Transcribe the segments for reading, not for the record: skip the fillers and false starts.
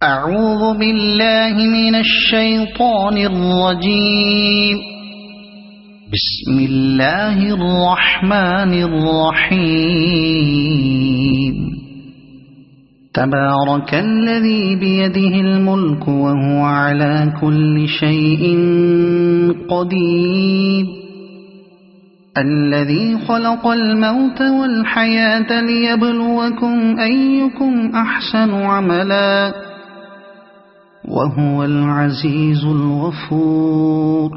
أعوذ بالله من الشيطان الرجيم. بسم الله الرحمن الرحيم. تبارك الذي بيده الملك وهو على كل شيء قدير. الذي خلق الموت والحياة ليبلوكم أيكم أحسن عملا وهو العزيز الغفور.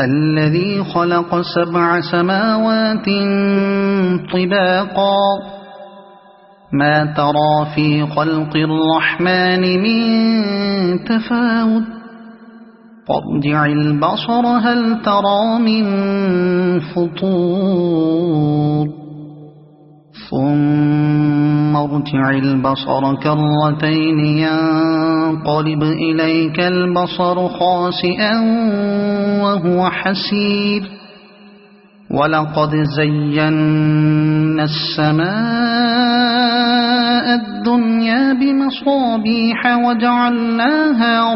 الذي خلق 7 سماوات طباقا ما ترى في خلق الرحمن من تفاوت فارجع البصر هل ترى من فطور ثم ارجع البصر كرتين ينقلب إليك البصر خاسئا وهو حسير. ولقد زينا السماء الدنيا بمصابيح وجعلناها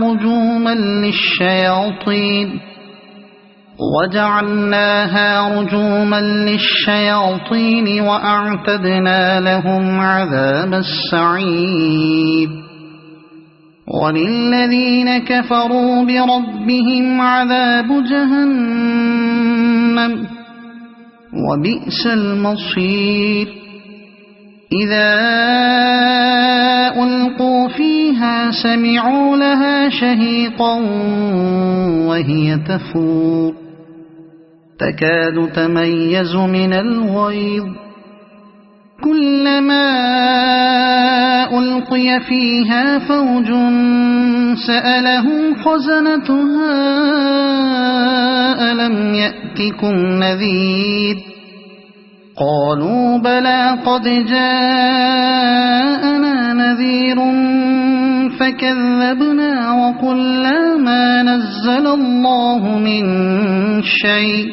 رجوما للشياطين وأعتدنا لهم عذاب السعير. وللذين كفروا بربهم عذاب جهنم وبئس المصير. إذا ألقوا فيها سمعوا لها شهيقا وهي تفور تكاد تميز من الغيظ. كلما ألقي فيها فوج سألهم خزنتها ألم يأتكم نذير قالوا بلى قد جاءنا نذير فكذبنا وقلنا ما نزل الله من شيء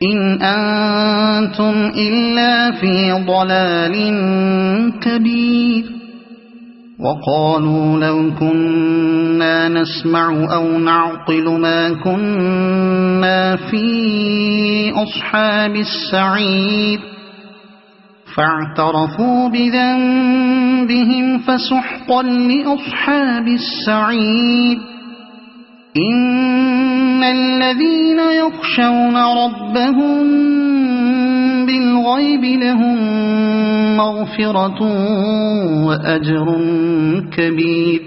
إن أنتم إلا في ضلال كبير. وقالوا لو كنا نسمع أو نعقل ما كنا في أصحاب السعير فاعترفوا بذنبهم فسحقا لأصحاب السعير. إن الذين يخشون ربهم بالغيب لهم مغفرة وأجر كبير.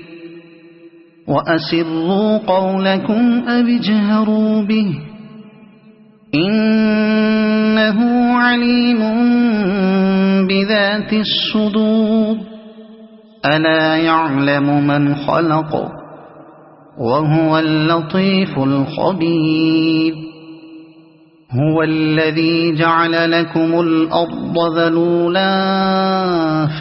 وأسروا قولكم أو اجهروا به إنه عليم بذات الصدور. ألا يعلم من خلق وهو اللطيف الخبير. هو الذي جعل لكم الأرض ذلولا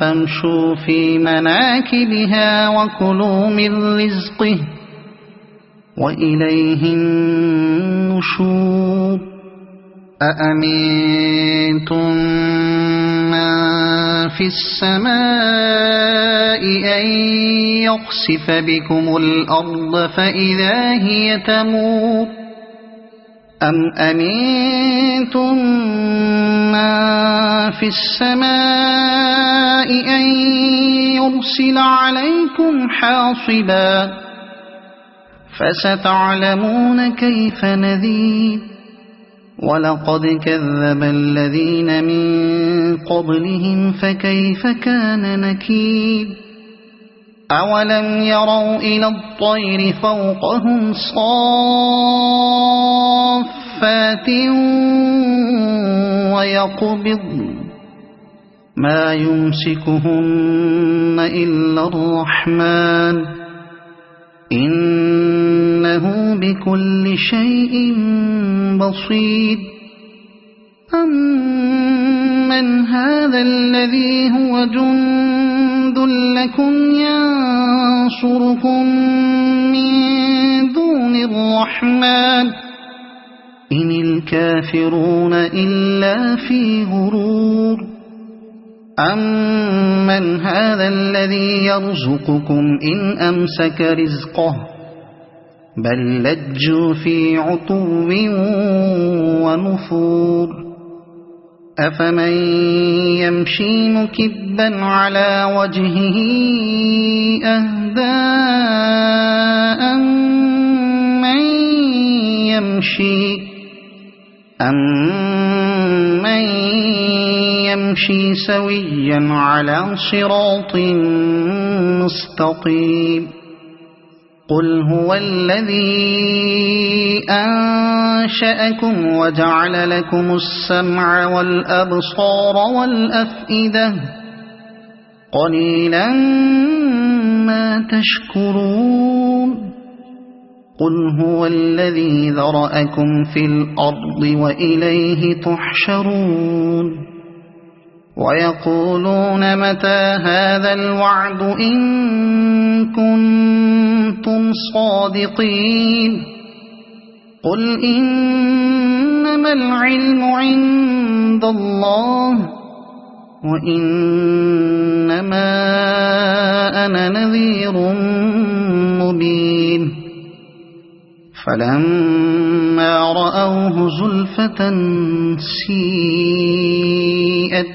فامشوا في مناكبها وكلوا من رزقه وإليه النشور. أأمنتم من في السماء أن يخسف بكم الأرض فإذا هي تمور أم أمنتم من في السماء أن يرسل عليكم حاصبا فستعلمون كيف نذير. ولقد كذب الذين من قبلهم فكيف كان نكير. أولم يروا إلى الطير فوقهم صافات ويقبضن ما يمسكهن إلا الرحمن إنه بكل شيء بصير. أمن هذا الذي هو جند لكم ينصركم من دون الرحمن إن الكافرون إلا في غرور. أَمَّنْ هَذَا الَّذِي يَرْزُقُكُمْ إِنْ أَمْسَكَ رِزْقَهُ بَل لَّجُّوا فِي عُتُوٍّ وَنُفُورٍ أَفَمَن يَمْشِي مُكِبًّا عَلَى وَجْهِهِ أَهْدَىٰ أَمَّن يَمْشِي سَوِيًّا عَلَى صِرَاطٍ مُّسْتَقِيمٍ قُلْ هُوَ الَّذِي أَنشَأَكُمْ وَجَعَلَ لَكُمُ السَّمْعَ وَالْأَبْصَارَ وَالْأَفْئِدَةَ قَلِيلًا مَّا تَشْكُرُونَ قُلْ هُوَ الَّذِي ذَرَأَكُمْ فِي الْأَرْضِ وَإِلَيْهِ تُحْشَرُونَ وَيَقُولُونَ مَتَىٰ هَٰذَا الْوَعْدُ إِن كُنتُمْ صَادِقِينَ قُلْ إِنَّمَا الْعِلْمُ عِندَ اللَّهِ وَإِنَّمَا أَنَا نَذِيرٌ مُّبِينٌ فَلَمَّا رَأَوْهُ زُلْفَةً سِيئَتْ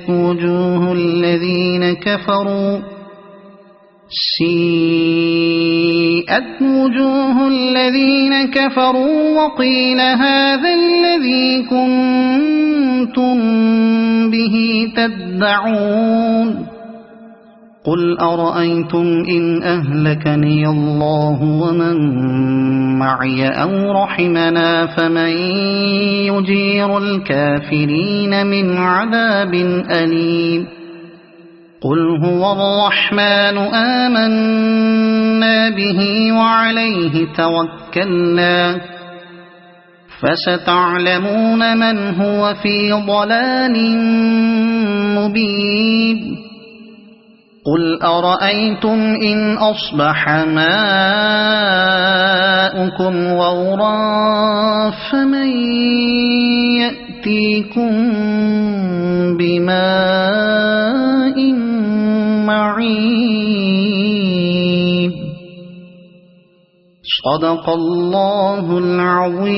وُجُوهُ الَّذِينَ كَفَرُوا وَقِيلَ هَٰذَا الَّذِي كُنتُم بِهِ تَدَّعُونَ قُلْ أَرَأَيْتُمْ إِنْ أَهْلَكَنِيَ اللَّهُ وَمَن مَّعِيَ أَوْ رَحِمَنَا فَمَن يُجِيرُ الْكَافِرِينَ مِنْ عَذَابٍ أَلِيمٍ قُلْ هُوَ الرَّحْمَٰنُ آمَنَّا بِهِ وَعَلَيْهِ تَوَكَّلْنَا فَسَتَعْلَمُونَ مَنْ هُوَ فِي ضَلَالٍ مُّبِينٍ قُلْ أَرَأَيْتُمْ إِنْ أَصْبَحَ مَاؤُكُمْ غَوْرًا فَمَن يَأْتِيكُم بِمَاءٍ مَّعِينٍ صَدَقَ اللَّهُ الْعَظِيمُ.